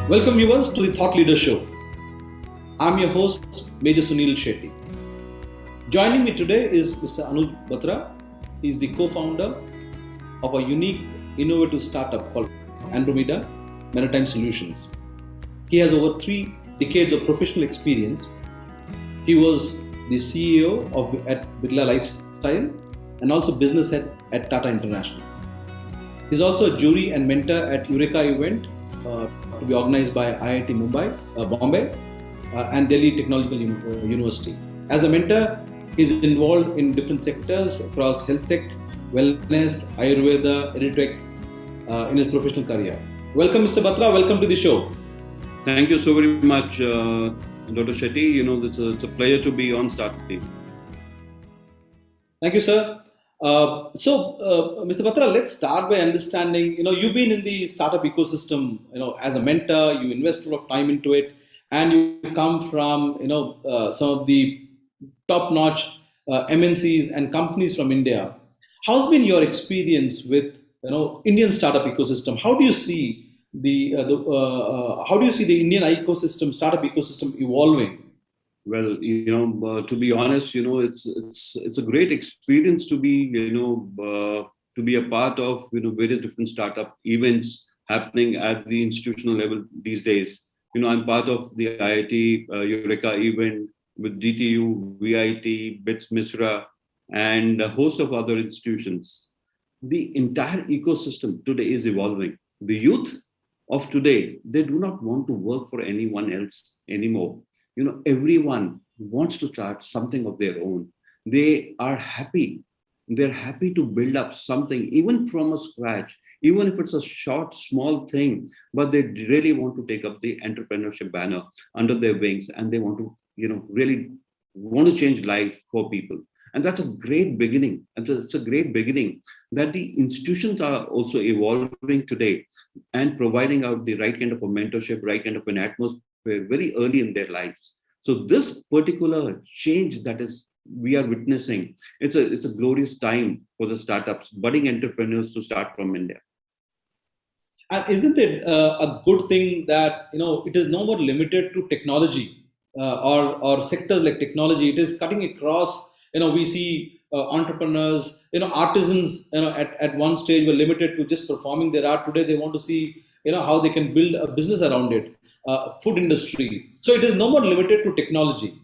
Welcome viewers to the Thought Leader Show. I'm your host, Major Sunil Shetty. Joining me today is Mr. Anuj Batra. He is the co-founder of a unique innovative startup called Andromedia Maritime Solutions. He has over 3 decades of professional experience. He was the CEO at Birla Lifestyle and also business head at Tata International. He's also a jury and mentor at Eureka event to be organized by IIT Bombay, and Delhi Technological University. As a mentor, he's involved in different sectors across health tech, wellness, Ayurveda, edutech in his professional career. Welcome, Mr. Batra. Welcome to the show. Thank you so very much, Dr. Shetty. It's a pleasure to be on Startup Team. Thank you, sir. Mr. Batra, let's start by understanding. You've been in the startup ecosystem. As a mentor, you invest a lot of time into it, and you come from some of the top-notch MNCs and companies from India. How's been your experience with Indian startup ecosystem? How do you see the Indian ecosystem, startup ecosystem evolving? Well, to be honest, it's a great experience to be, to be a part of, various different startup events happening at the institutional level these days. I'm part of the IIT Eureka event with DTU, VIT, BITS Misra, and a host of other institutions. The entire ecosystem today is evolving. The youth of today, they do not want to work for anyone else anymore. Everyone wants to start something of their own. They are happy. They're happy to build up something, even from a scratch, even if it's a short, small thing, but they really want to take up the entrepreneurship banner under their wings, and they want to, really want to change life for people. And that's a great beginning. And it's a great beginning that the institutions are also evolving today and providing out the right kind of a mentorship, right kind of an atmosphere very early in their lives. So this particular change that is we are witnessing, it's a glorious time for the startups, budding entrepreneurs to start from India. And isn't it a good thing that it is no more limited to technology or sectors like technology? It is cutting across. We see entrepreneurs, artisans. At one stage were limited to just performing their art. Today they want to see how they can build a business around it. Food industry. So it is no more limited to technology.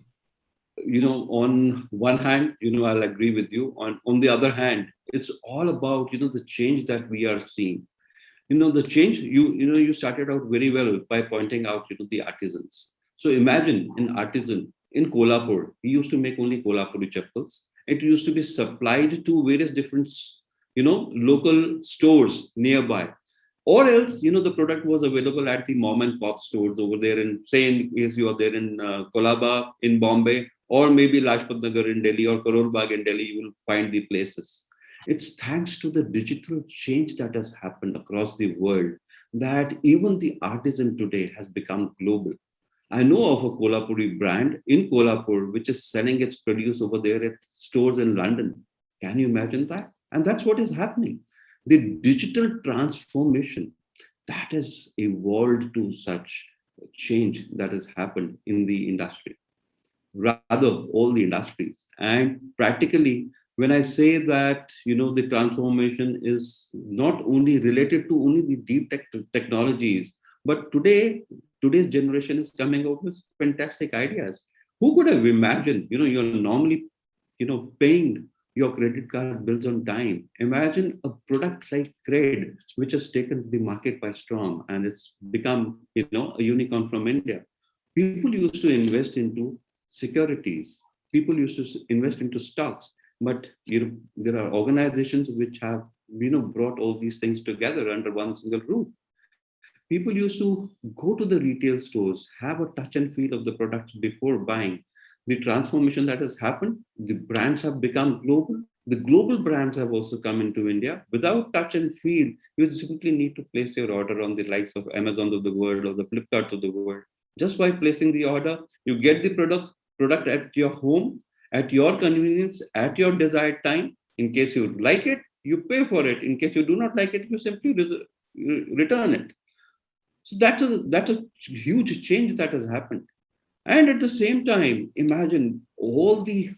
On one hand, I'll agree with you. On the other hand, it's all about the change that we are seeing. The change you started out very well by pointing out the artisans. So imagine an artisan in Kolhapur. He used to make only Kolhapuri chappals. It used to be supplied to various different local stores nearby, or else the product was available at the mom and pop stores over there in, say, in case you are there in Kolaba in Bombay, or maybe Lajpat Nagar in Delhi or Karol Bagh in Delhi, you will find the places. It's thanks to the digital change that has happened across the world that even the artisan today has become global. I know of a Kolhapuri brand in Kolhapur which is selling its produce over there at stores in London. Can you imagine that? And that's what is happening. The digital transformation that has evolved to such change that has happened in the industry, rather all the industries. And practically, when I say that, the transformation is not only related to only the deep technologies, but today's generation is coming out with fantastic ideas. Who could have imagined, you're normally, paying your credit card bills on time. Imagine a product like Cred, which has taken the market by storm and it's become, a unicorn from India. People used to invest into securities. People used to invest into stocks. But there are organizations which have brought all these things together under one single roof. People used to go to the retail stores, have a touch and feel of the products before buying. The transformation that has happened, the brands have become global. The global brands have also come into India. Without touch and feel, you simply need to place your order on the likes of Amazon of the world or the Flipkarts of the world. Just by placing the order, you get the product at your home, at your convenience, at your desired time. In case you like it, you pay for it. In case you do not like it, you simply return it. So that's a huge change that has happened. And at the same time, imagine all the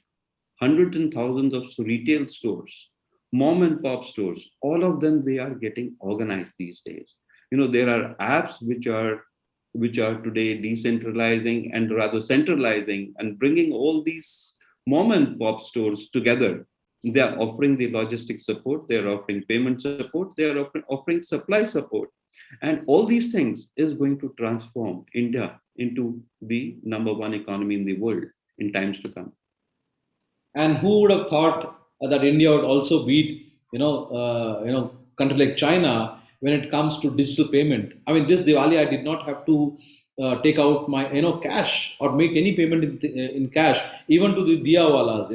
hundreds and thousands of retail stores, mom and pop stores, all of them, they are getting organized these days. There are apps which are today decentralizing and rather centralizing and bringing all these mom and pop stores together. They are offering the logistic support, they are offering payment support, they are offering supply support. And all these things is going to transform India into the number one economy in the world in times to come. And who would have thought that India would also beat, country like China when it comes to digital payment? I mean, this Diwali, I did not have to take out my, cash or make any payment in cash, even to the diyawalas,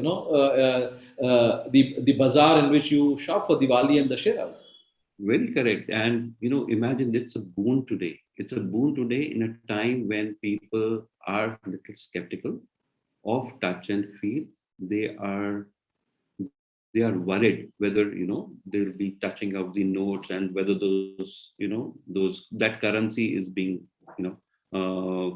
the bazaar in which you shop for Diwali and the Dasheras. Very correct. And imagine it's a boon today. It's a boon today in a time when people are a little skeptical of touch and feel. They are they are worried whether they'll be touching up the notes and whether those that currency is being you know uh,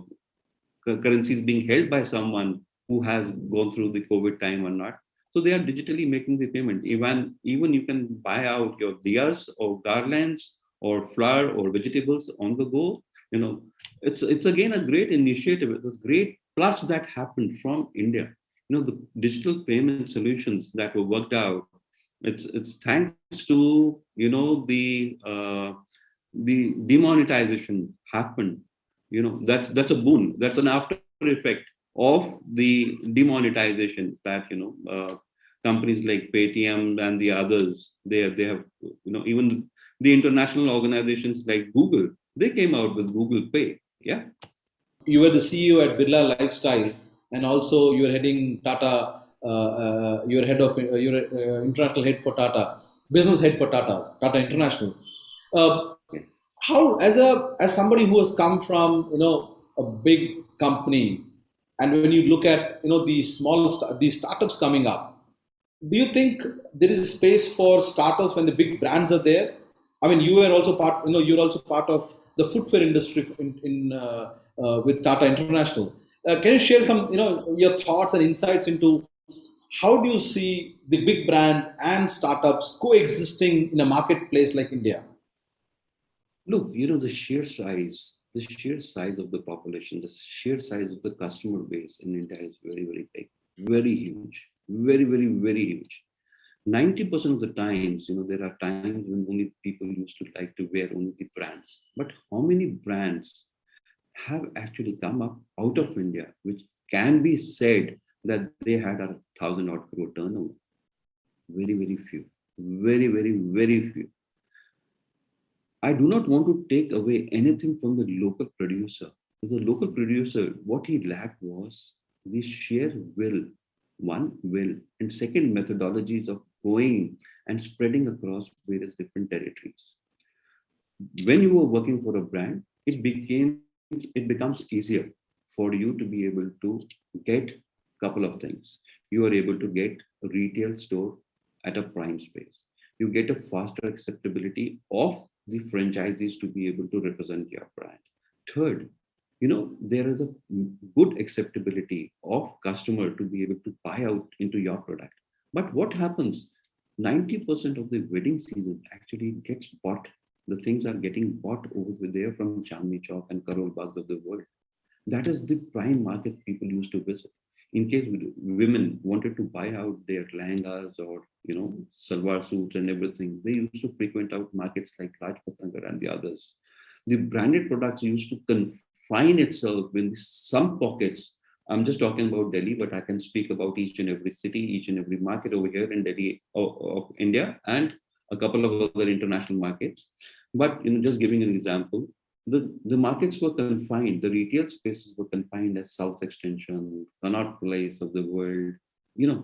currency is being held by someone who has gone through the COVID time or not. So they are digitally making the payment. Even you can buy out your diyas or garlands or flour or vegetables on the go. You know, it's again a great initiative. It's a great plus that happened from India. The digital payment solutions that were worked out. It's thanks to the demonetization happened. That's a boon. That's an after effect of the demonetization that companies like Paytm and the others, they have even the international organizations like Google, they came out with Google Pay. Yeah. You were the CEO at Birla Lifestyle, and also you are heading Tata. You're head of you're international head for Tata, business head for Tata International. Uh, Yes. how, as somebody who has come from a big company, and when you look at these startups coming up, do you think there is a space for startups when the big brands are there? I mean, you are also part. You're also part of the footwear industry with Tata International. Can you share some, your thoughts and insights into how do you see the big brands and startups coexisting in a marketplace like India? Look, the sheer size of the population, the sheer size of the customer base in India is very, very big, very huge, very, very, very huge. 90% of the times, there are times when only people used to like to wear only the brands. But how many brands have actually come up out of India, which can be said that they had a 1,000 odd crore turnover? Very, very few. Very, very, very few. I do not want to take away anything from the local producer. The local producer, what he lacked was the sheer will, one, will, and second, methodologies of going and spreading across various different territories. When you are working for a brand, it becomes easier for you to be able to get a couple of things. You are able to get a retail store at a prime space. You get a faster acceptability of the franchisees to be able to represent your brand. Third, there is a good acceptability of customer to be able to buy out into your product. But what happens? 90% of the wedding season actually gets bought. The things are getting bought over there from Chandni Chowk and Karol Bagh of the world. That is the prime market people used to visit. In case women wanted to buy out their lehengas or salwar suits and everything, they used to frequent out markets like Rajput Nagar and the others. The branded products used to confine itself in some pockets. I'm just talking about Delhi, but I can speak about each and every city, each and every market over here in Delhi of India, and a couple of other international markets. But just giving an example, the markets were confined, the retail spaces were confined as South Extension, Connaught Place of the world,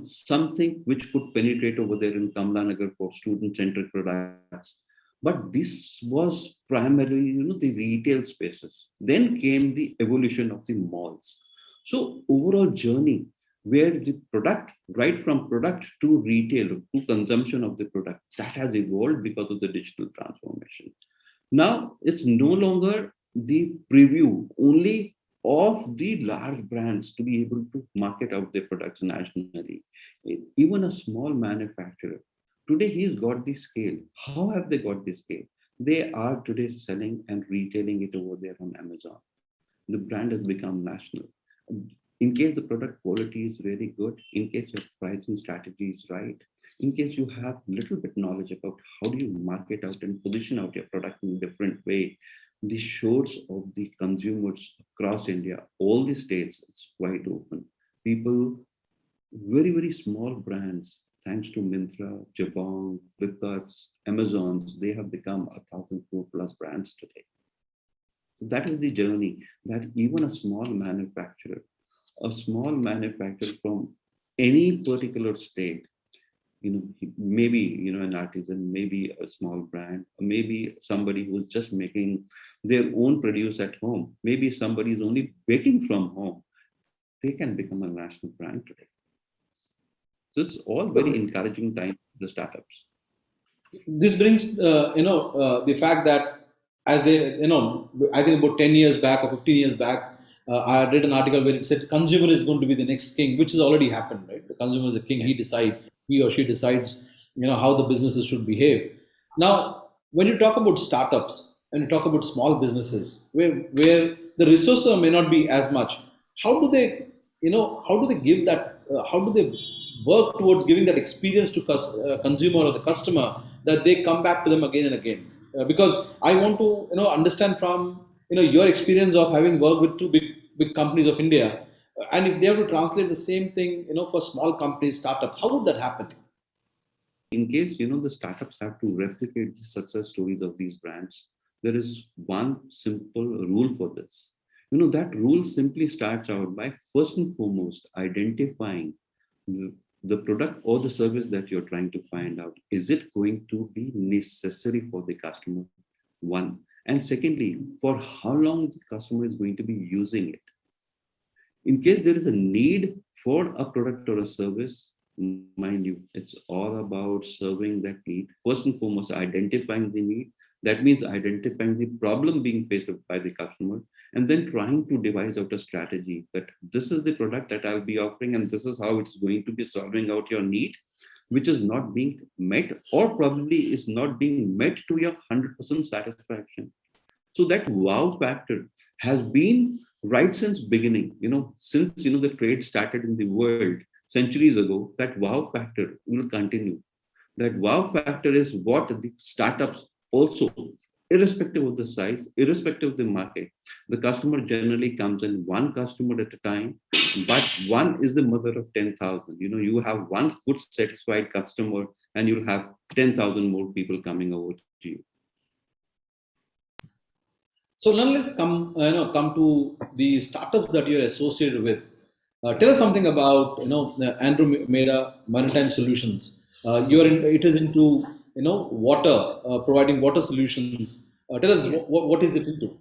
something which could penetrate over there in Kamla Nagar for student-centric products. But this was primarily, the retail spaces. Then came the evolution of the malls. So overall journey where the product, right from product to retail, to consumption of the product, that has evolved because of the digital transformation. Now it's no longer the preview only of the large brands to be able to market out their products nationally. Even a small manufacturer, today he's got the scale. How have they got the scale? They are today selling and retailing it over there on Amazon. The brand has become national. In case the product quality is really good, in case your pricing strategy is right, in case you have little bit knowledge about how do you market out and position out your product in a different way, the shores of the consumers across India, all the states, it's quite open. People, very, very small brands, thanks to Myntra, Jabong, Flipkarts, Amazons, they have become 1,000 crore plus brands today. So that is the journey that even a small manufacturer from any particular state, maybe, an artisan, maybe a small brand, or maybe somebody who's just making their own produce at home, maybe somebody is only baking from home, they can become a national brand today. So it's all very encouraging time for the startups. This brings the fact that as they I think about 10 years back or 15 years back, I read an article where it said consumer is going to be the next king, which has already happened, right? The consumer is the king. Yeah. He or she decides how the businesses should behave. Now, when you talk about startups and you talk about small businesses where the resources may not be as much, how do they how do they give that how do they work towards giving that experience to consumer or the customer, that they come back to them again and again? Because I want to understand from your experience of having worked with two big companies of India, and if they have to translate the same thing for small companies, startups, how would that happen? In case, the startups have to replicate the success stories of these brands, there is one simple rule for this. That rule simply starts out by first and foremost identifying the, the product or the service that you're trying to find out. Is it going to be necessary for the customer? One. And secondly, for how long the customer is going to be using it. In case there is a need for a product or a service, mind you, it's all about serving that need. First and foremost, identifying the need. That means identifying the problem being faced by the customer, and then trying to devise out a strategy that this is the product that I'll be offering, and this is how it's going to be solving out your need, which is not being met, or probably is not being met to your 100% satisfaction. So that wow factor has been right since beginning, since the trade started in the world centuries ago. That wow factor will continue. That wow factor is what the startups also, irrespective of the size, irrespective of the market, the customer generally comes in one customer at a time, but one is the mother of 10,000. You have one good satisfied customer, and you'll have 10,000 more people coming over to you. So now let's come to the startups that you're associated with. Tell us something about the Andromeda Maritime Solutions. It is into water, providing water solutions. Tell us Yes. what is it into?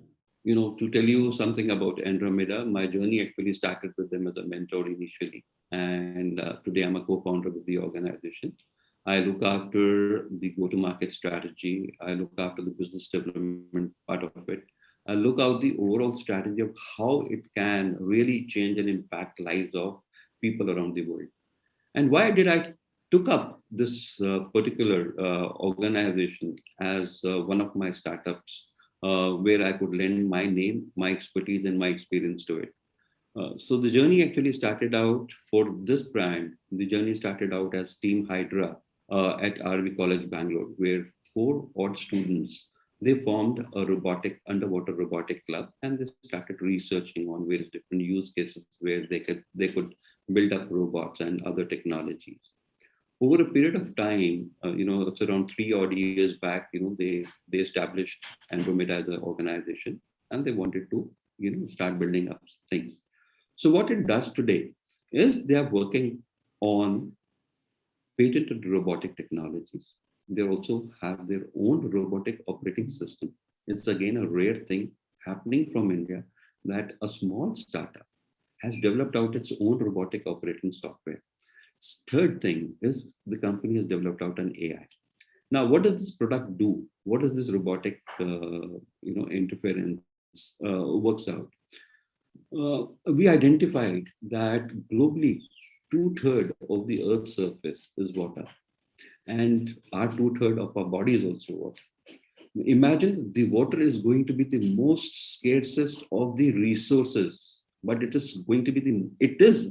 To tell you something about Andromeda, my journey actually started with them as a mentor initially. And today I'm a co-founder with the organization. I look after the go-to-market strategy. I look after the business development part of it. I look out the overall strategy of how it can really change and impact lives of people around the world. And why did I took up this particular organization as one of my startups, where I could lend my name, my expertise, and my experience to it. So the journey actually started out for this brand. The journey started out as Team Hydra at RV College, Bangalore, where four odd students, they formed a underwater robotic club, and they started researching on various different use cases where they could build up robots and other technologies. Over a period of time, it's around 3 odd years back, they established Andromeda as an organization, and they wanted to, start building up things. So what it does today is they are working on patented robotic technologies. They also have their own robotic operating system. It's again a rare thing happening from India, that a small startup has developed out its own robotic operating software. Third thing is the company has developed out an AI. Now, what does this product do? What does this robotic, interference works out. We identified that globally, two-thirds of the Earth's surface is water, and our two-thirds of our body is also water. Imagine the water is going to be the most scarcest of the resources, but it is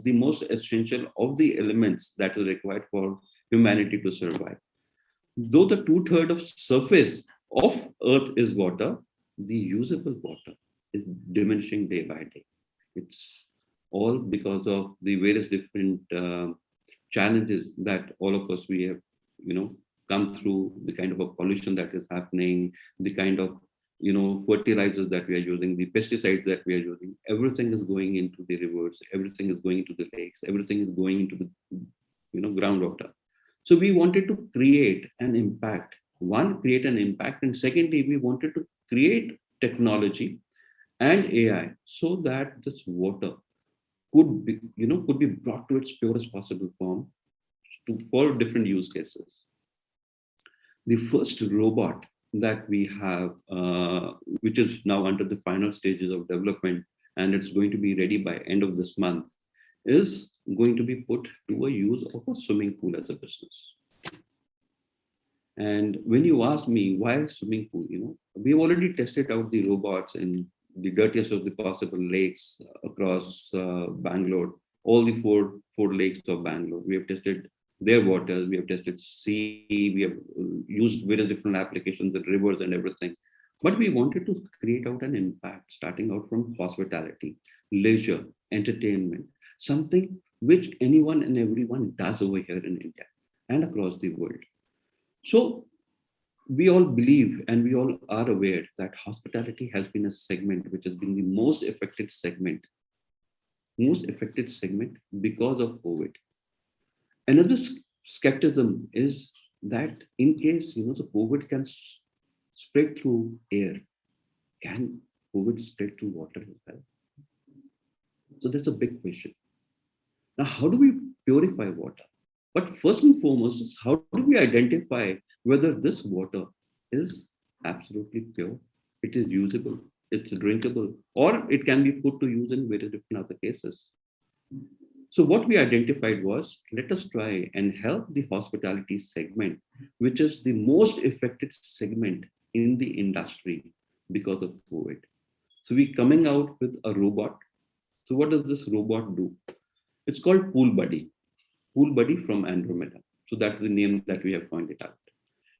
the most essential of the elements that are required for humanity to survive. Though the two-thirds of surface of Earth is water, the usable water is diminishing day by day. It's all because of the various different challenges that all of us we have, come through, the kind of a pollution that is happening, the kind of fertilizers that we are using, the pesticides that we are using. Everything is going into the rivers. Everything is going into the lakes. Everything is going into the groundwater. So we wanted to create an impact. One, create an impact, and secondly, we wanted to create technology and AI so that this water could be brought to its purest possible form for different use cases. The first robot that we have, which is now under the final stages of development, and it's going to be ready by end of this month, is going to be put to a use of a swimming pool as a business. And when you ask me why swimming pool, we've already tested out the robots in the dirtiest of the possible lakes across Bangalore, all the four lakes of Bangalore. We have tested their waters, we have tested sea, we have used various different applications in rivers and everything. But we wanted to create out an impact, starting out from hospitality, leisure, entertainment, something which anyone and everyone does over here in India and across the world. So we all believe and we all are aware that hospitality has been a segment which has been the most affected segment because of COVID. Another skepticism is that in case the COVID can spread through air, can COVID spread through water as well? So that's a big question. Now, how do we purify water? But first and foremost is how do we identify whether this water is absolutely pure, it is usable, it's drinkable, or it can be put to use in various different other cases. So what we identified was, let us try and help the hospitality segment, which is the most affected segment in the industry because of COVID. So we're coming out with a robot. So what does this robot do? It's called Pool Buddy from Andromeda. So that's the name that we have pointed out.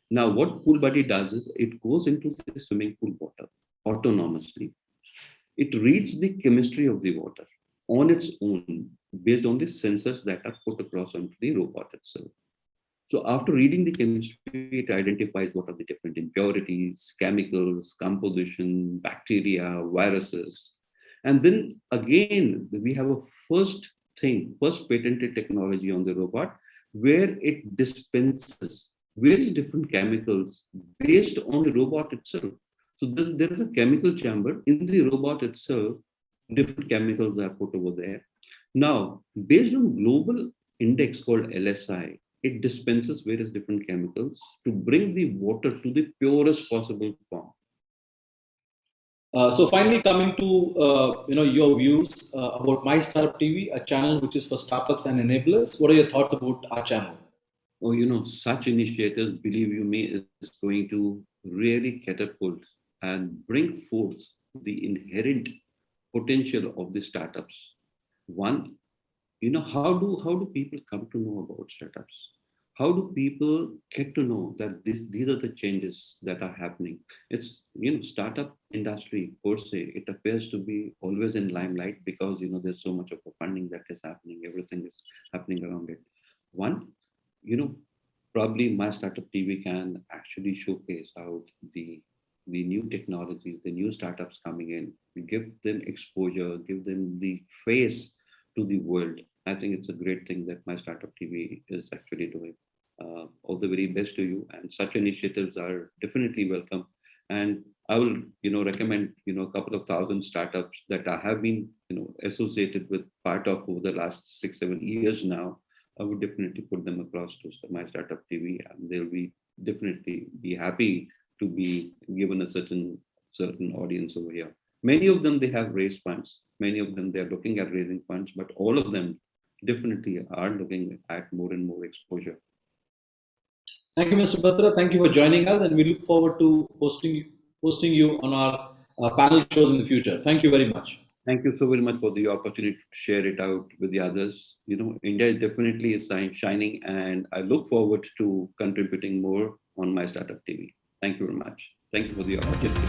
Now, what Pool Buddy does is it goes into the swimming pool water autonomously. It reads the chemistry of the water on its own based on the sensors that are put across onto the robot itself. So after reading the chemistry, it identifies what are the different impurities, chemicals, composition, bacteria, viruses. And then again, we have a first patented technology on the robot where it dispenses various different chemicals based on the robot itself. So there is a chemical chamber in the robot itself, different chemicals are put over there. Now, based on global index called LSI, it dispenses various different chemicals to bring the water to the purest possible form. So finally, coming to your views about My Startup TV, a channel which is for startups and enablers. What are your thoughts about our channel? Oh, such initiatives, believe you me, is going to really catapult and bring forth the inherent potential of the startups. One, how do people come to know about startups? How do people get to know that these are the changes that are happening? It's startup industry per se, it appears to be always in limelight because there's so much of a funding that is happening, everything is happening around it. One, probably My Startup TV can actually showcase out the new technologies, the new startups coming in, give them exposure, give them the face to the world. I think it's a great thing that My Startup TV is actually doing. All the very best to you, and such initiatives are definitely welcome. And I will, recommend, a couple of thousand startups that I have been, associated with part of over the last 6-7 years now. I would definitely put them across to My Startup TV, and they'll be definitely be happy to be given a certain audience over here. Many of them, they have raised funds. Many of them, they're looking at raising funds, but all of them definitely are looking at more and more exposure. Thank you, Mr. Batra. Thank you for joining us, and we look forward to hosting you on our panel shows in the future. Thank you very much. Thank you so very much for the opportunity to share it out with the others. India definitely is shining, and I look forward to contributing more on my startup TV. Thank you very much. Thank you for the opportunity.